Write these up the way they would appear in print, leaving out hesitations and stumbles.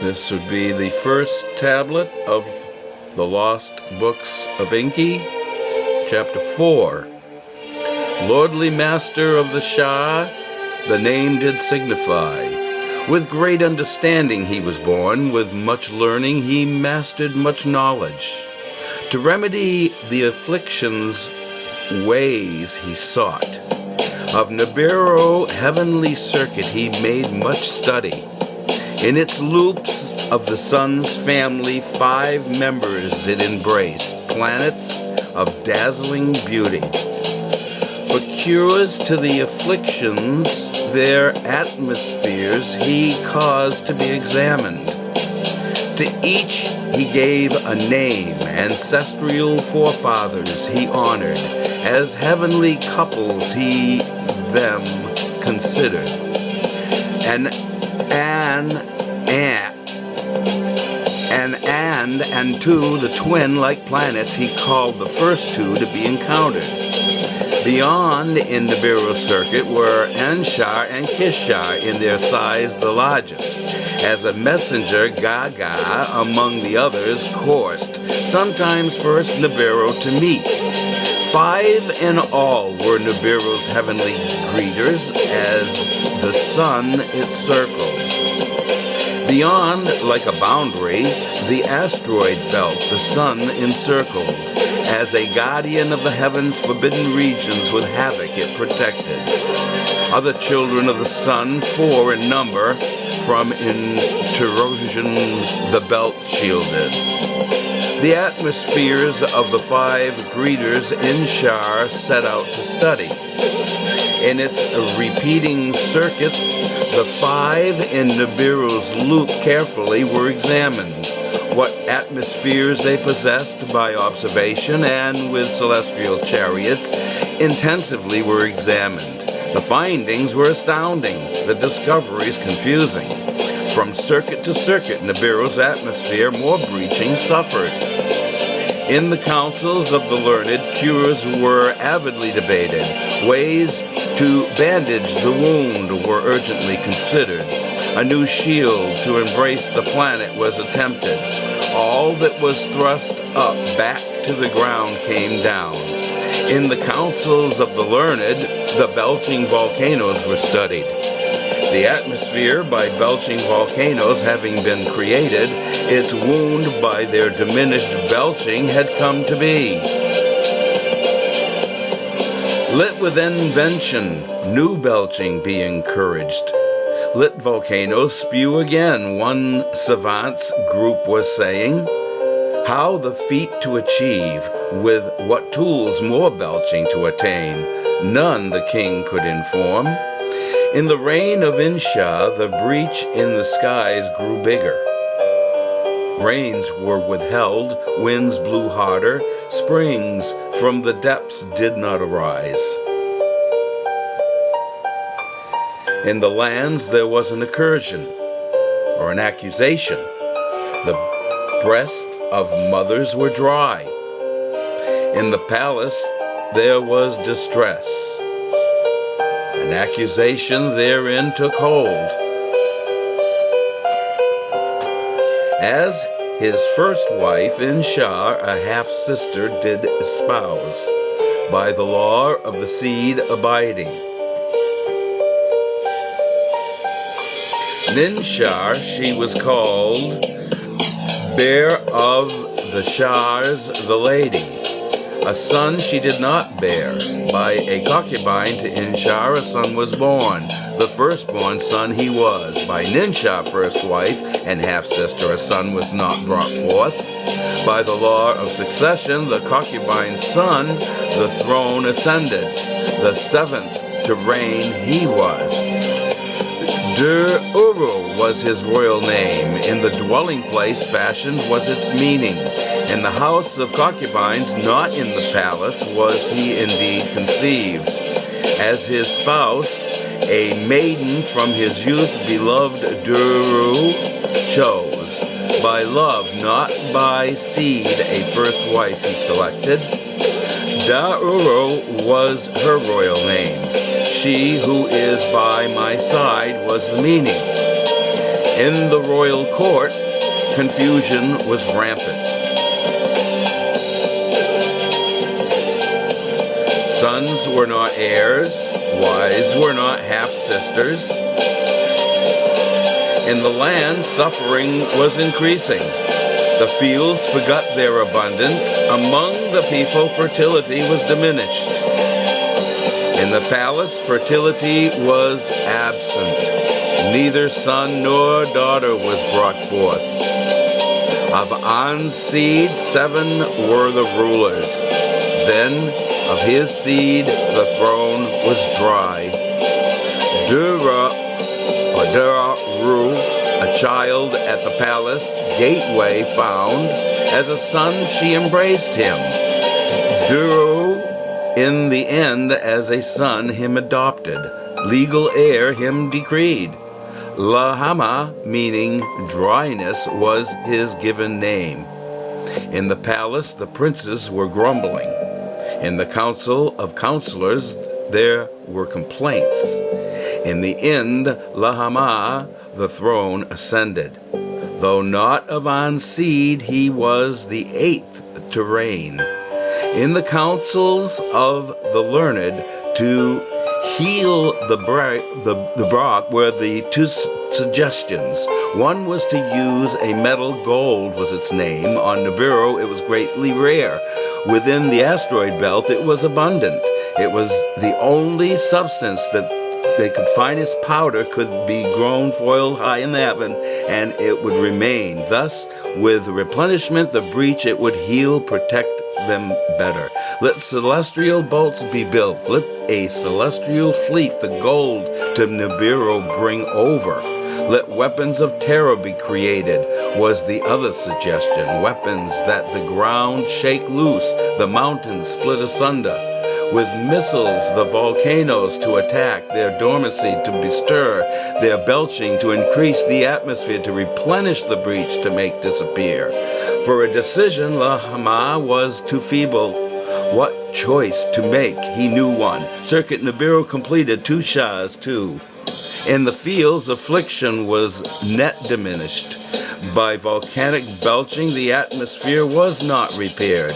This would be the first tablet of the Lost Books of Inki, Chapter 4. Lordly Master of the Shah, the name did signify. With great understanding he was born, with much learning he mastered much knowledge. To remedy the afflictions, ways he sought. Of NIBIRU heavenly circuit he made much study. In its loops of the sun's family, 5 members it embraced, planets of dazzling beauty. For cures to the afflictions, their atmospheres he caused to be examined. To each he gave a name, ancestral forefathers he honored, as heavenly couples he them considered. And two, the twin-like planets he called the first 2 to be encountered. Beyond in the NIBIRU circuit were Anshar and Kishar, in their size the largest. As a messenger, Gaga, among the others, coursed, sometimes first NIBIRU to meet. 5 in all were NIBIRU's heavenly greeters, as the sun it circled. Beyond, like a boundary, the asteroid belt the sun encircled. As a guardian of the heavens' forbidden regions with havoc it protected. Other children of the sun, 4 in number, from intrusion the belt shielded. The atmospheres of the 5 greeters Inshar set out to study. In its repeating circuit, the 5 in NIBIRU's loop carefully were examined. What atmospheres they possessed by observation and with celestial chariots intensively were examined. The findings were astounding, the discoveries confusing. From circuit to circuit, NIBIRU's atmosphere more breaching suffered. In the councils of the learned, cures were avidly debated. Ways to bandage the wound were urgently considered. A new shield to embrace the planet was attempted. All that was thrust up back to the ground came down. In the councils of the learned, the belching volcanoes were studied. The atmosphere by belching volcanoes having been created, its wound by their diminished belching had come to be. Let with invention new belching be encouraged. Let volcanoes spew again, one savant's group was saying. How the feat to achieve, with what tools more belching to attain, none the king could inform. In the reign of Insha, the breach in the skies grew bigger. Rains were withheld, winds blew harder, springs from the depths did not arise. In the lands there was an incursion, or an accusation. The breasts of mothers were dry. In the palace there was distress. An accusation therein took hold. As his first wife, Inshar, a half-sister, did espouse, by the law of the seed abiding. Ninshar she was called, bear of the Shars the lady. A son she did not bear. By a concubine to Inshar a son was born. The firstborn son he was. By Ninshar first wife and half-sister a son was not brought forth. By the law of succession the concubine's son the throne ascended. The 7th to reign he was. NIBIRU was his royal name. In the dwelling place fashioned was its meaning. In the house of concubines, not in the palace, was he indeed conceived. As his spouse, a maiden from his youth beloved NIBIRU chose. By love, not by seed, a first wife he selected. NIBIRU was her royal name. She who is by my side was the meaning. In the royal court, confusion was rampant. Sons were not heirs, wives were not half-sisters. In the land, suffering was increasing. The fields forgot their abundance. Among the people, fertility was diminished. In the palace, fertility was absent. Neither son nor daughter was brought forth. Of An's seed, 7 were the rulers. Then of his seed the throne was dry. Dura, a child at the palace gateway found, as a son she embraced him. Duru, in the end, as a son him adopted. Legal heir him decreed. Lahama, meaning dryness, was his given name. In the palace the princes were grumbling. In the council of counselors there were complaints. In the end, Lahama, the throne, ascended. Though not of An's seed, he was the 8th to reign. In the councils of the learned, to heal the Brock were the 2 suggestions. One was to use a metal, gold was its name. On Nibiru it was greatly rare. Within the asteroid belt it was abundant. It was the only substance that they could find. Its powder could be grown foil high in the heaven, and it would remain. Thus, with replenishment, the breach, it would heal, protect them better. Let celestial boats be built. Let a celestial fleet the gold to Nibiru bring over. Let weapons of terror be created, was the other suggestion. Weapons that the ground shake loose, the mountains split asunder. With missiles, the volcanoes to attack, their dormancy to bestir, their belching to increase the atmosphere, to replenish the breach, to make disappear. For a decision, Lahama was too feeble. What choice to make? He knew one. Circuit Nibiru completed, 2 shahs too. In the fields, affliction was net diminished. By volcanic belching, the atmosphere was not repaired.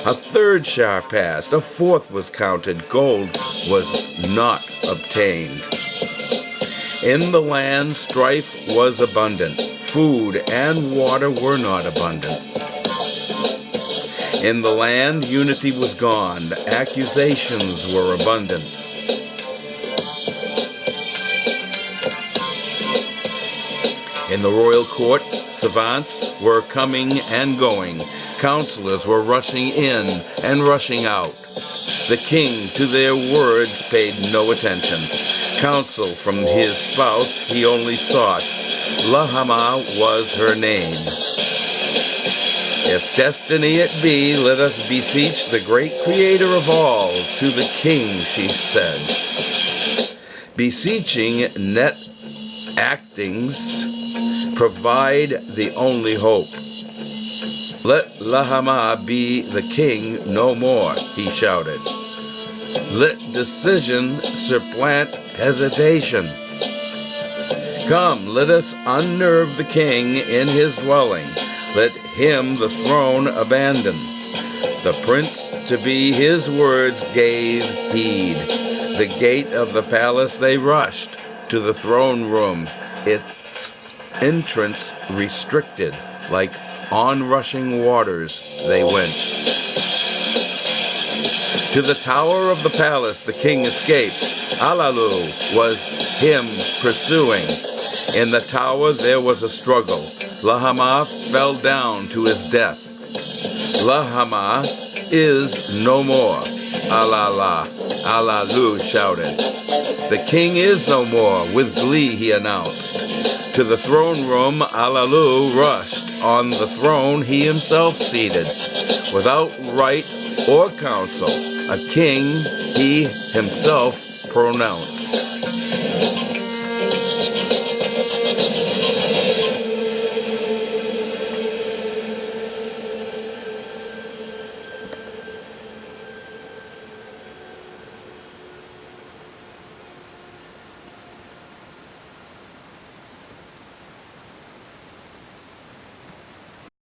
A 3rd shah passed, a 4th was counted, gold was not obtained. In the land, strife was abundant. Food and water were not abundant. In the land, unity was gone. Accusations were abundant. In the royal court, savants were coming and going. Counselors were rushing in and rushing out. The king to their words paid no attention. Counsel from his spouse he only sought. Lahama was her name. If destiny it be, let us beseech the great creator of all. To the king she said. Beseeching net actings provide the only hope. Let Lahama be the king no more, he shouted. Let decision supplant hesitation. Come, let us unnerve the king in his dwelling. Let him the throne abandon. The prince to be his words gave heed. The gate of the palace they rushed. To the throne room, its entrance restricted. Like onrushing waters they went. To the tower of the palace the king escaped. Alalu was him pursuing. In the tower there was a struggle. Lahama fell down to his death. Lahama is no more. Alala, Alalu shouted. The king is no more, with glee he announced. To the throne room Alalu rushed. On the throne he himself seated. Without right or counsel, a king he himself pronounced.